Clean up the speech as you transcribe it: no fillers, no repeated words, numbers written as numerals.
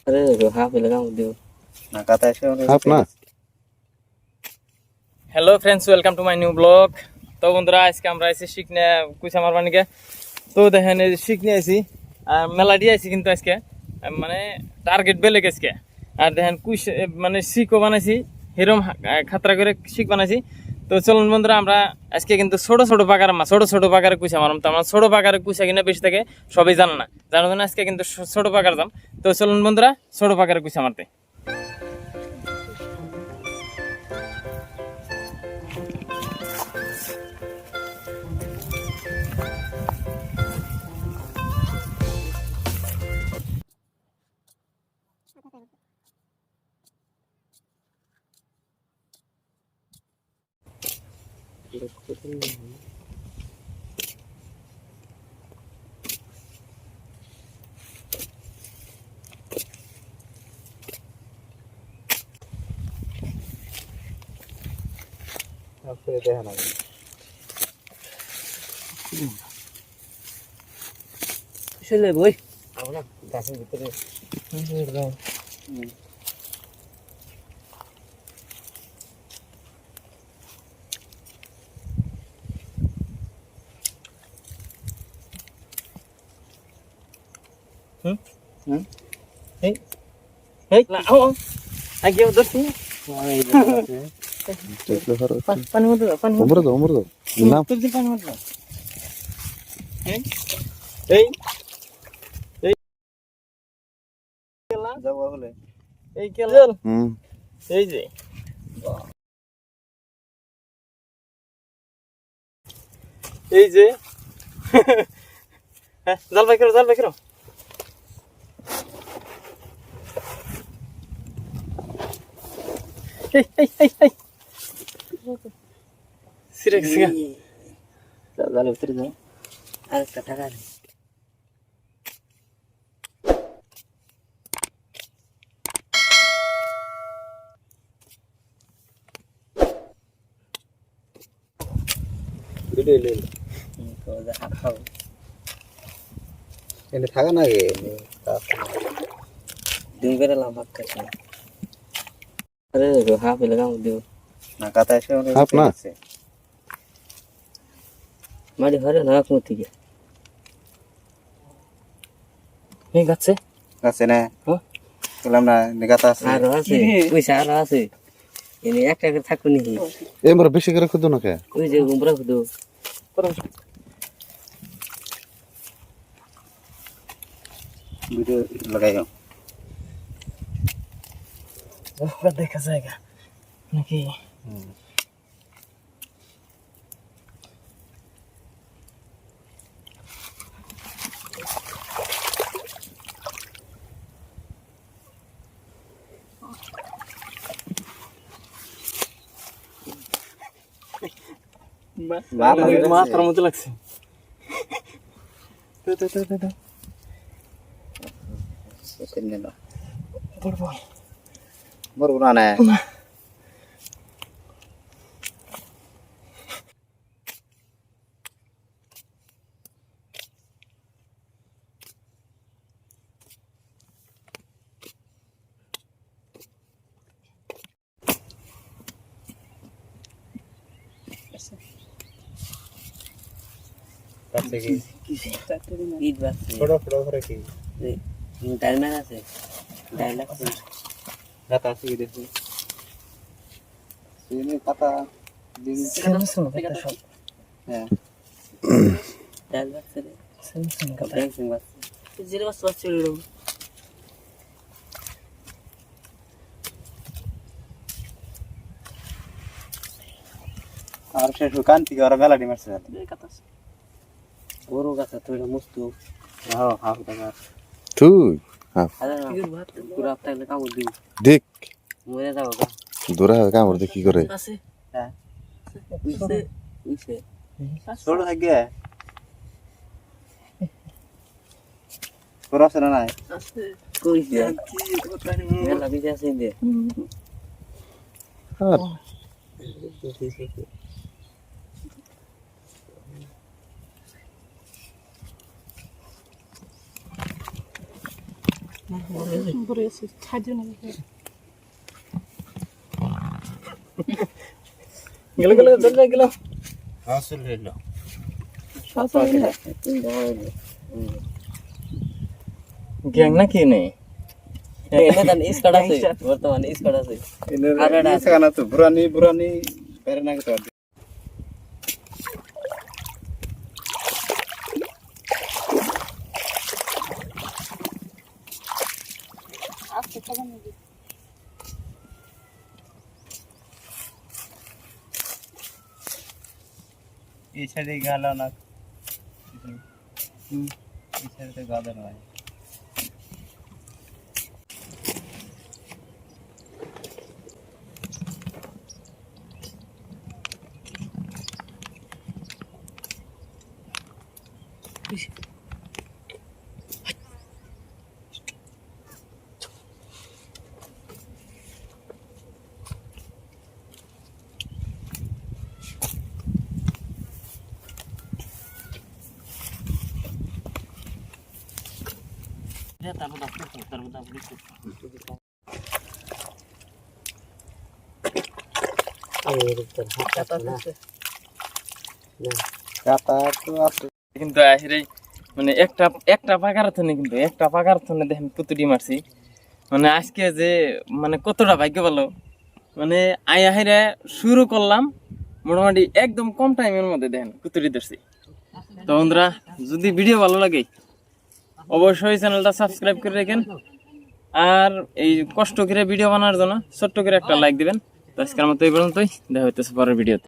আরে হাফ লাগাম দিও না কাটা এসে হাফ না hello friends, welcome to my new blog. তো বন্ধুরা, আজকে আমরা এসে শিখনে কুইসা মারবার নিকে। তো দেখেন এই শিখনে আইছি আর মেলাডি আইছি, কিন্তু আজকে মানে টার্গেট বেলেগ আজকে। আর দেখেন কুইস মানে শিখও বানাইছি, হিরম খাতরা করে শিখ বানাইছি। তো চলুন বন্ধুরা, আমরা আজকে কিন্তু ছোট ছোট পাকার মাছ, ছোট পাকারে কুইসা মারম। তো আমার ছোট পাকারে কুইসা কিনা বেশি থাকে সবাই জানে না, জানো না। আজকে কিন্তু ছোট পাকার দাম। তো চলুন বন্ধুরা, ছোট পাকারে কুইসা মারতে। দেখে না চলে বই আমরা গাছের ভিতরে এই না ও আগে ধরছি পানি মতো পানি উমর দাও না তোর দিন পানি মতো এই এই কেলা যাবো বলে এই কেলা হুম এই যে এই যে জাল বাই করো এই সিরেক সিগা জালের ভিতরে যাও আর একটা টাকা নেই ভিডিও লে তো যা খাও এনে থাকা না গে দিন করে লাম্বা কাছে আরে হাফ লাগাম দিও না কাটা এসে হাফ না মাঝে ঘরে না কোন থেকে এই গাছে গাছে না হ্যাঁ বললাম না নিগাতা আছে আর আছে পয়সা আর আছে এনে একটা করে থাকো নি এমরা বেশি করে খুদ না কে ওই যে গুমরা খুদো ভিডিও লাগাইও দেখা জায়গা নাকি মাথার মতো লাগছে মরবো না না ঈদ বাসছে ছোট ছোট করে কি ডাইলম্যান আছে ডাইল আছে গাতা আছে কি দেখো এনে পাতা দিন হ্যাঁ ডাইল বাসছে রে ব্যাংকিং বাসছে জিরে বাসছে রে আর সে সুকান থেকে ওরা মেলাডি মারছে বড় গাছ তো এটা মস্ত হ্যাঁ হাফ টাকা তুই হাফ পুরা থাকলে কামড় দিবি দেখ মরে যাবো গা দূরা কামড় দে কি করে আছে হ্যাঁ উইছে উইছে ছোট থাকে তোরা আছে না নাই আছে কই দিয়া মেলা বিজে আছে দে আর গেল গেল চলে গেল হাসিল হইল গ্যাং না কি নেই এনে দান স্কোয়াড আছে বর্তমানে স্কোয়াড আছে আর এটা ইসে গানা তো বুরানি বেরে না তো এই সাইডে গেল না এই সাইডে গাদা নয় কাটা তো আছে কিন্তু আহিরে মানে একটা পাকার থনে কিন্তু একটা পাকার থনে দেখেন পুতুটি মারছি মানে আজকে যে মানে কতটা ভাগ্য ভালো মানে আহিরে শুরু করলাম মোটামুটি একদম কম টাইমের মধ্যে দেখেন পুতুটি ধরছি। তো বন্ধুরা যদি ভিডিও ভালো লাগে অবশ্যই চ্যানেলটা সাবস্ক্রাইব করে রাখেন আর এই কষ্ট করে ভিডিও বানানোর জন্য ছোট্ট করে একটা লাইক দিবেন। তো আজকের মতো এই পর্যন্তই, দেখা হইতেছে পরের ভিডিওতে।